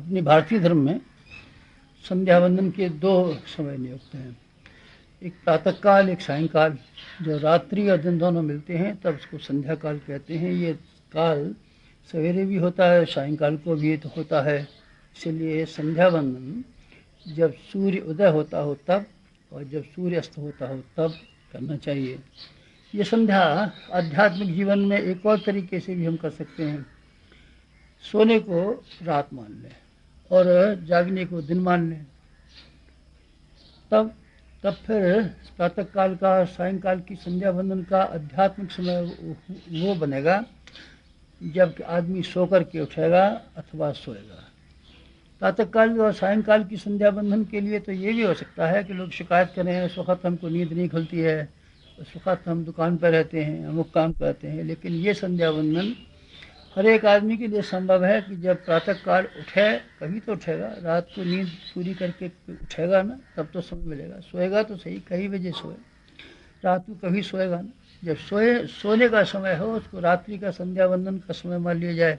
अपनी भारतीय धर्म में संध्या वंदन के दो समय नियुक्त हैं, एक प्रातःकाल एक सायंकाल। जो रात्रि और दिन दोनों मिलते हैं तब उसको संध्या काल कहते हैं। ये काल सवेरे भी होता है, सायंकाल को भी तो होता है। इसलिए संध्या वंदन जब सूर्य उदय होता हो तब और जब सूर्य अस्त होता हो तब करना चाहिए। ये संध्या आध्यात्मिक जीवन में एक और तरीके से भी हम कर सकते हैं। सोने को रात मान लें और जागने को दिन मान लें, तब फिर प्रातःकाल का सायंकाल की संध्या वंदन का आध्यात्मिक समय वो बनेगा जब आदमी सो कर के उठेगा अथवा सोएगा। प्रातःकाल और सायंकाल की संध्या वंदन के लिए तो ये भी हो सकता है कि लोग शिकायत करें उस वक्त हमको नींद नहीं खुलती है, उस वक्त हम दुकान पर रहते हैं, अमुक काम करते हैं। लेकिन ये संध्या वंदन हर एक आदमी के लिए संभव है कि जब प्रातःकाल उठे, कभी तो उठेगा, रात को नींद पूरी करके उठेगा ना, तब तो समय मिलेगा। सोएगा तो सही, कई बजे सोए, रात को कभी सोएगा ना। जब सोने का समय हो उसको रात्रि का संध्या वंदन का समय मान लिया जाए।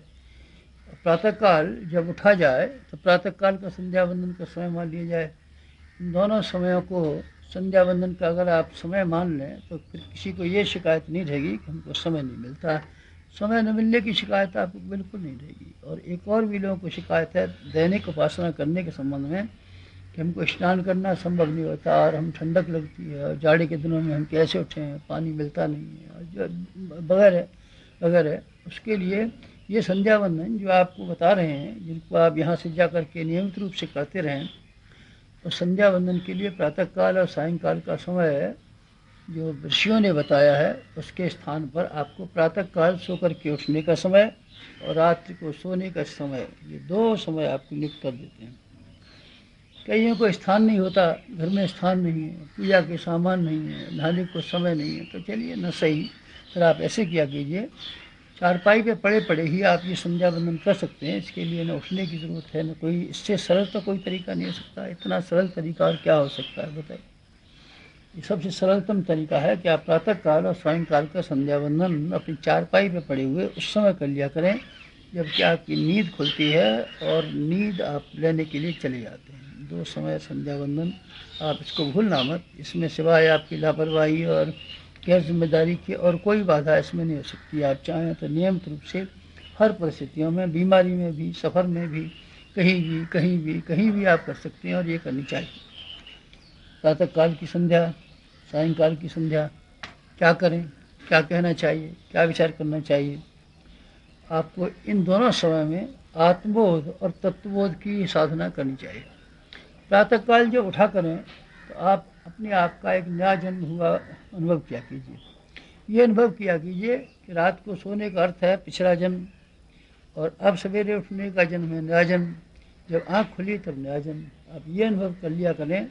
प्रातःकाल जब उठा जाए तो प्रातःकाल का संध्या वंदन का समय मान लिया जाए। इन दोनों समयों को संध्या वंदन का अगर आप समय मान लें तो फिर किसी को ये शिकायत नहीं रहेगी कि हमको समय नहीं मिलता। समय न मिलने की शिकायत आपको बिल्कुल नहीं रहेगी। और एक और भी लोगों को शिकायत है दैनिक उपासना करने के संबंध में कि हमको स्नान करना संभव नहीं होता और हम ठंडक लगती है और जाड़े के दिनों में हम कैसे उठें, पानी मिलता नहीं है और जो वगैरह वगैरह। उसके लिए ये संध्या वंदन जो आपको बता रहे हैं, जिनको आप यहाँ से जा कर के नियमित रूप से करते रहें, और संध्या वंदन के लिए प्रातःकाल और सायंकाल का समय जो ऋषियों ने बताया है उसके स्थान पर आपको प्रातःकाल सो कर के उठने का समय और रात्रि को सोने का समय, ये दो समय आपको नियुक्त कर देते हैं। कईयों को स्थान नहीं होता, घर में स्थान नहीं है, पूजा के सामान नहीं है, नहाने को समय नहीं है, तो चलिए न सही, फिर आप ऐसे किया कीजिए, चारपाई पे पड़े पड़े ही आप ये संध्या वंदन कर सकते हैं। इसके लिए न उठने की ज़रूरत है, न कोई इससे सरल तो कोई तरीका नहीं हो सकता। इतना सरल तरीका और क्या हो सकता है बताइए। ये सबसे सरलतम तरीका है कि आप प्रातःकाल और सायंकाल का संध्या वंदन अपनी चारपाई पे पड़े हुए उस समय कर लिया करें जबकि आपकी नींद खुलती है और नींद आप लेने के लिए चले जाते हैं। दो समय संध्या वंदन, आप इसको भूलना मत। इसमें सिवाय आपकी लापरवाही और गैर जिम्मेदारी की और कोई बाधा इसमें नहीं हो सकती। आप चाहें तो नियमित रूप से हर परिस्थितियों में, बीमारी में भी, सफ़र में भी, कहीं भी आप कर सकते हैं और ये करनी चाहिए। प्रातःकाल की संध्या, सायंकाल की संध्या, क्या करें, क्या कहना चाहिए, क्या विचार करना चाहिए। आपको इन दोनों समय में आत्मबोध और तत्वबोध की साधना करनी चाहिए। प्रातःकाल जब उठा करें तो आप अपने आप का एक नया जन्म हुआ अनुभव किया कीजिए। ये अनुभव किया कीजिए कि रात को सोने का अर्थ है पिछला जन्म और अब सवेरे उठने का जन्म है नया जन्म। जब आँख खुली तब नया जन्म। आप ये अनुभव कर लिया करें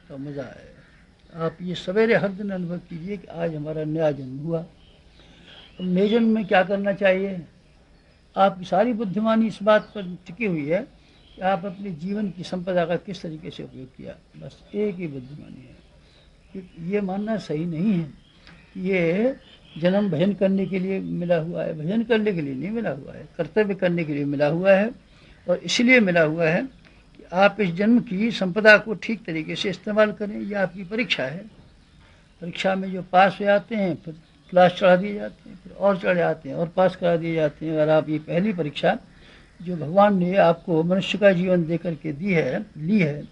तो मज़ा आएगा। आप ये सवेरे हर दिन अनुभव कीजिए कि आज हमारा नया जन्म हुआ। अब नए जन्म में क्या करना चाहिए। आपकी सारी बुद्धिमानी इस बात पर टिकी हुई है कि आप अपने जीवन की संपदा का किस तरीके से उपयोग किया, बस एक ही बुद्धिमानी है। ये मानना सही नहीं है कि ये जन्म भजन करने के लिए मिला हुआ है। भजन करने के लिए नहीं मिला हुआ है, कर्तव्य करने के लिए मिला हुआ है। और इसलिए मिला हुआ है कि आप इस जन्म की संपदा को ठीक तरीके से इस्तेमाल करें। ये आपकी परीक्षा है। परीक्षा में जो पास हो जाते हैं फिर क्लास चढ़ा दिए जाते हैं, फिर और चढ़ जाते हैं और पास करा दिए जाते हैं। अगर आप ये पहली परीक्षा जो भगवान ने आपको मनुष्य का जीवन दे करके ली है,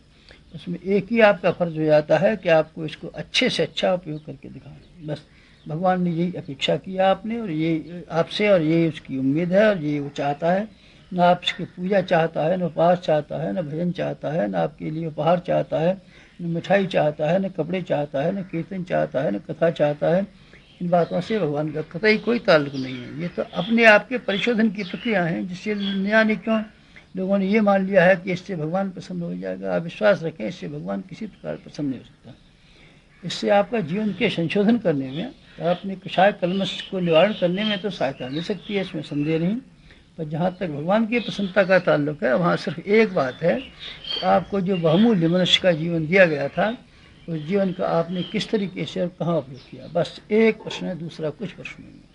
उसमें एक ही आपका फर्ज हो जाता है कि आपको इसको अच्छे से अच्छा उपयोग करके दिखाएं। बस भगवान ने यही अपेक्षा किया आपने और ये आपसे, और ये उसकी उम्मीद है और ये वो चाहता है। न आपकी पूजा चाहता है, न उपास चाहता है, न भजन चाहता है, न आपके लिए उपहार चाहता है, न मिठाई चाहता है, न कपड़े चाहता है, न कीर्तन चाहता है, न कथा चाहता है। इन बातों से भगवान का कतई कोई ताल्लुक नहीं है। ये तो अपने आप के परिशोधन की प्रक्रिया है, जिससे नया नहीं क्यों लोगों ने ये मान लिया है कि इससे भगवान प्रसन्न हो जाएगा। आप विश्वास रखें, इससे भगवान किसी प्रकार प्रसन्न नहीं हो सकता। इससे आपका जीवन के संशोधन करने में, अपने कषाय कलमश को निवारण करने में तो सहायता मिल सकती है, इसमें संदेह नहीं। पर जहाँ तक भगवान की प्रसन्नता का ताल्लुक है, वहाँ सिर्फ एक बात है कि आपको जो बहुमूल्य मनुष्य का जीवन दिया गया था, उस जीवन का आपने किस तरीके से और कहाँ उपयोग किया, बस एक प्रश्न है, दूसरा कुछ प्रश्न नहीं है।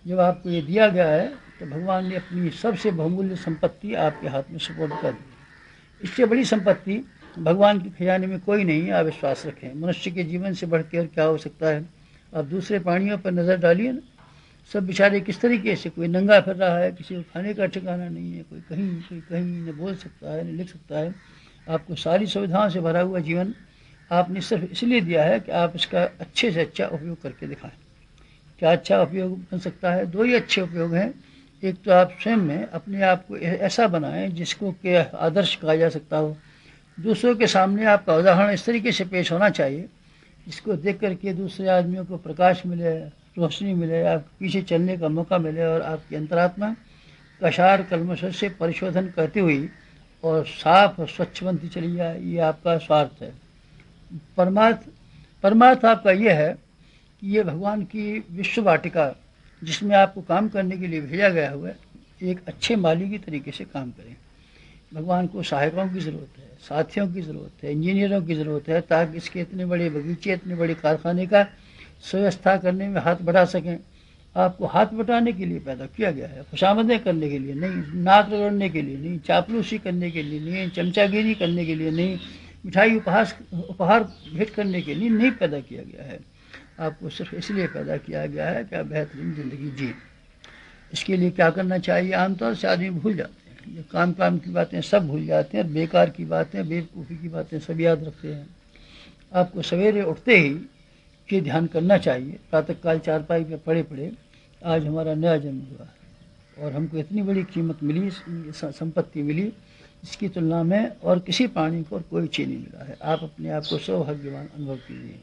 जब आपको ये दिया गया है तो भगवान ने अपनी सबसे बहुमूल्य संपत्ति आपके हाथ में सुपुर्द कर दी। इससे बड़ी संपत्ति भगवान के खजाने में कोई नहीं है, आप विश्वास रखें। मनुष्य के जीवन से बढ़ के और क्या हो सकता है। आप दूसरे प्राणियों पर नज़र डालिए ना, सब बेचारे किस तरीके से, कोई नंगा फिर रहा है, किसी को खाने का ठिकाना नहीं है, कोई कहीं न बोल सकता है न लिख सकता है। आपको सारी सुविधाओं से भरा हुआ जीवन आपने सिर्फ इसलिए दिया है कि आप इसका अच्छे से अच्छा उपयोग करके दिखाएं। क्या अच्छा उपयोग बन सकता है? दो ही अच्छे उपयोग हैं। एक तो आप स्वयं में अपने आप को ऐसा बनाएं जिसको कि आदर्श कहा जा सकता हो। दूसरों के सामने आपका उदाहरण इस तरीके से पेश होना चाहिए जिसको देख करके दूसरे आदमियों को प्रकाश मिले, रोशनी मिले, आपके पीछे चलने का मौका मिले और आपकी अंतरात्मा कशार कलमश से परिशोधन करती हुई और साफ और स्वच्छ बनती चली जाए। ये आपका स्वार्थ है। परमार्थ आपका ये है कि ये भगवान की विश्व वाटिका जिसमें आपको काम करने के लिए भेजा गया हुआ है, एक अच्छे माली की तरीके से काम करें। भगवान को सहायकों की ज़रूरत है, साथियों की ज़रूरत है, इंजीनियरों की ज़रूरत है, ताकि इसके इतने बड़े बगीचे, इतने बड़े कारखाने का सुव्यवस्था करने में हाथ बढ़ा सकें। आपको हाथ बटाने के लिए पैदा किया गया है, खुशामदें करने के लिए नहीं, नाक रगड़ने के लिए नहीं, चापलूसी करने के लिए नहीं, चमचागिरी करने के लिए नहीं, मिठाई उपहार भेंट करने के लिए नहीं पैदा किया गया है। आपको सिर्फ इसलिए पैदा किया गया है कि आप बेहतरीन ज़िंदगी जिए। इसके लिए क्या करना चाहिए? आमतौर से आदमी भूल जाते हैं, ये काम की बातें सब भूल जाते हैं, बेकार की बातें, बेवकूफ़ी की बातें सब याद रखते हैं। आपको सवेरे उठते ही ये ध्यान करना चाहिए, प्रातःकाल चारपाई पे पड़े पड़े आज हमारा नया जन्म हुआ और हमको इतनी बड़ी कीमत मिली, संपत्ति मिली, इसकी तुलना में और किसी प्राणी को और कोई चीज़ नहीं मिला है। आप अपने आप को सौभाग्यवान अनुभव कीजिए,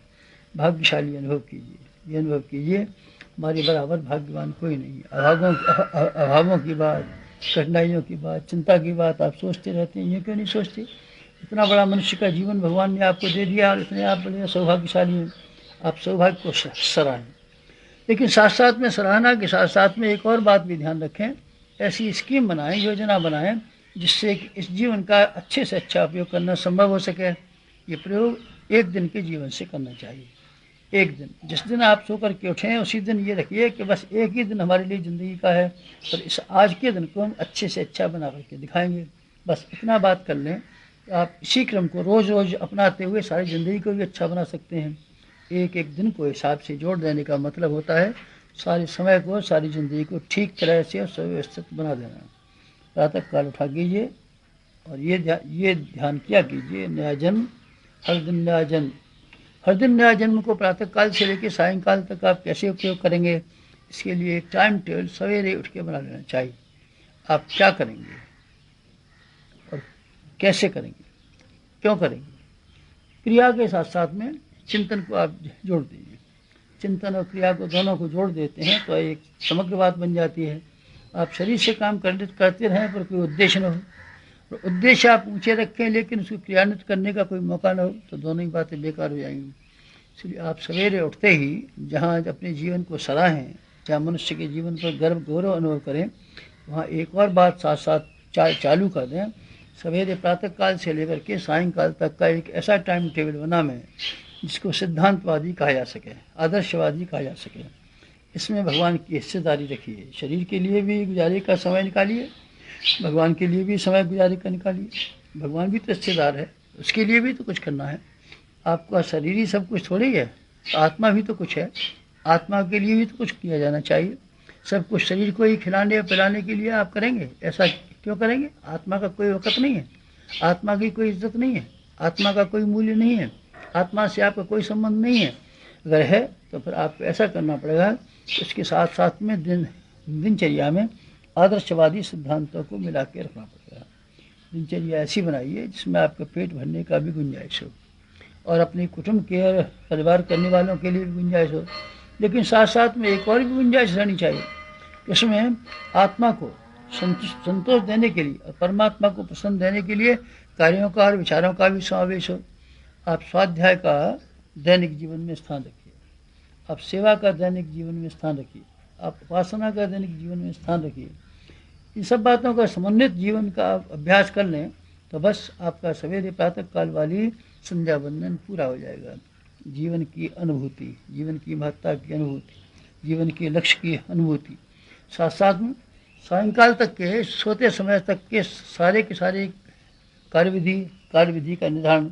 भाग्यशाली अनुभव कीजिए। ये अनुभव कीजिए हमारे बराबर भाग्यवान कोई नहीं है। अभावों की बात, कठिनाइयों की बात, चिंता की बात आप सोचते रहते हैं। ये क्यों नहीं सोचते? इतना बड़ा मनुष्य का जीवन भगवान ने आपको दे दिया और इतने आप बड़े सौभाग्यशाली हैं। आप सौभाग्य को सराहें, लेकिन साथ साथ में सराहना के साथ साथ में एक और बात भी ध्यान रखें। ऐसी स्कीम बनाएं, योजना बनाएं जिससे इस जीवन का अच्छे से अच्छा उपयोग करना संभव हो सके। ये प्रयोग एक दिन के जीवन से करना चाहिए। एक दिन, जिस दिन आप सो कर के उठें उसी दिन ये रखिए कि बस एक ही दिन हमारे लिए ज़िंदगी का है और इस आज के दिन को हम अच्छे से अच्छा बना करके दिखाएंगे। बस इतना बात कर लें, आप इसी क्रम को रोज़ रोज़ अपनाते हुए सारी ज़िंदगी को भी अच्छा बना सकते हैं। एक एक दिन को हिसाब से जोड़ देने का मतलब होता है सारे समय को, सारी ज़िंदगी को ठीक तरह से सुव्यवस्थित बना देना। प्रातः काल उठा कीजिए और ये ध्यान किया कीजिए, नया जन्म हर दिन नया जन्म। हर दिन नया जन्म को प्रातः काल से लेकर सायंकाल तक आप कैसे उपयोग करेंगे, इसके लिए एक टाइम टेबल सवेरे उठ के बना लेना चाहिए। आप क्या करेंगे और कैसे करेंगे, क्यों करेंगे। क्रिया के साथ साथ में चिंतन को आप जोड़ दीजिए। चिंतन और क्रिया को दोनों को जोड़ देते हैं तो एक समग्र बात बन जाती है। आप शरीर से काम करते रहें पर कोई उद्देश्य न हो, और उद्देश्य आप ऊँचे रखें लेकिन उसको क्रियान्वित करने का कोई मौका न हो, तो दोनों ही बातें बेकार हो जाएंगी। इसलिए आप सवेरे उठते ही जहाँ अपने जीवन को सराहें, जहाँ मनुष्य के जीवन पर गर्व गौरव अनुभव करें, वहाँ एक और बात साथ साथ चालू कर दें। सवेरे प्रातःकाल से लेकर के सायंकाल तक का एक ऐसा टाइम टेबल बना में जिसको सिद्धांतवादी कहा जा सके, आदर्शवादी कहा जा सके। इसमें भगवान की हिस्सेदारी रखिए। शरीर के लिए भी गुजारे का समय निकालिए, भगवान के लिए भी समय गुजारे का निकालिए। भगवान भी तो हिस्सेदार है, उसके लिए भी तो कुछ करना है। आपका शरीर ही सब कुछ थोड़ी है, तो आत्मा भी तो कुछ है। आत्मा के लिए भी तो कुछ किया जाना चाहिए। सब कुछ शरीर को ही खिलाने और पिलाने के लिए आप करेंगे, ऐसा क्यों करेंगे? आत्मा का कोई वक़्त नहीं है, आत्मा की कोई इज्जत नहीं है, आत्मा का कोई मूल्य नहीं है, आत्मा से आपका कोई संबंध नहीं है। अगर है तो फिर आपको ऐसा करना पड़ेगा, इसके साथ साथ में दिनचर्या में आदर्शवादी सिद्धांतों को मिला के रखना पड़ेगा। दिनचर्या ऐसी बनाइए जिसमें आपका पेट भरने का भी गुंजाइश हो और अपने कुटुंब के और परिवार करने वालों के लिए भी गुंजाइश हो, लेकिन साथ साथ में एक और भी गुंजाइश रहनी चाहिए। इसमें आत्मा को संतोष देने के लिए और परमात्मा को प्रसन्न देने के लिए कार्यों का और विचारों का भी समावेश हो। आप स्वाध्याय का दैनिक जीवन में स्थान रखिए, आप सेवा का दैनिक जीवन में स्थान रखिए, आप उपासना का दैनिक जीवन में स्थान रखिए। इन सब बातों का समन्वित जीवन का आप अभ्यास कर लें तो बस आपका सवेरे प्रातः काल वाली संध्या बंधन पूरा हो जाएगा। जीवन की अनुभूति, जीवन की महत्ता की अनुभूति, जीवन के लक्ष्य की अनुभूति, साथ साथ में सायंकाल तक के सोते समय तक के सारे कार्यविधि का निर्धारण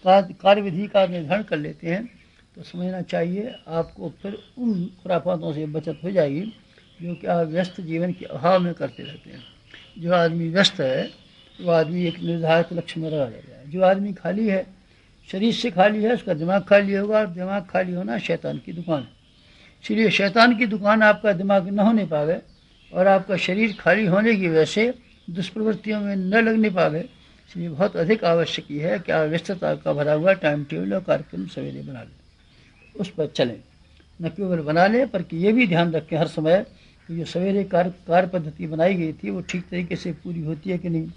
कार्यविधि का निर्धारण कर लेते हैं तो समझना चाहिए आपको फिर उन खुराफातों से बचत हो जाएगी जो कि आप व्यस्त जीवन के अभाव में करते रहते हैं। जो आदमी व्यस्त है वो आदमी एक निर्धारित लक्ष्य में रह जाएगा। जो आदमी खाली है, शरीर से खाली है, उसका दिमाग खाली होगा, और दिमाग खाली होना शैतान की दुकान है। इसलिए शैतान की दुकान आपका दिमाग न होने पावे और आपका शरीर खाली होने की वजह से दुष्प्रवृत्तियों में न लगने पावे, इसलिए बहुत अधिक आवश्यक है कि आप व्यस्तता का भरा हुआ टाइम टेबल और कार्यक्रम सवेरे बना लें, उस पर चलें। न केवल बना लें बल्कि ये भी ध्यान रखें हर समय कि जो सवेरे कार्य पद्धति बनाई गई थी वो ठीक तरीके से पूरी होती है कि नहीं।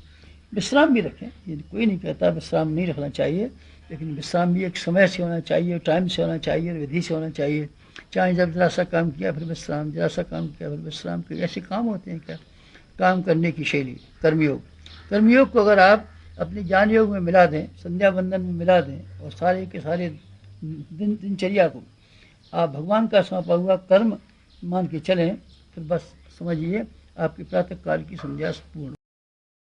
विश्राम भी रखें, ये कोई नहीं कहता विश्राम नहीं रखना चाहिए, लेकिन विश्राम भी एक समय से होना चाहिए, टाइम से होना चाहिए और विधि से होना चाहिए। चाहे जब जरा सा काम किया फिर विश्राम, जरा सा काम किया फिर विश्राम, ऐसे काम होते हैं क्या? काम करने की शैली कर्मयोग को अगर आप अपने ज्ञान योग में मिला दें, संध्या बंदन में मिला दें और सारे के सारे दिनचर्या को आप भगवान का सौंपा हुआ कर्म मान के चलें, फिर बस समझिए आपकी प्रातः काल की संध्या पूर्ण।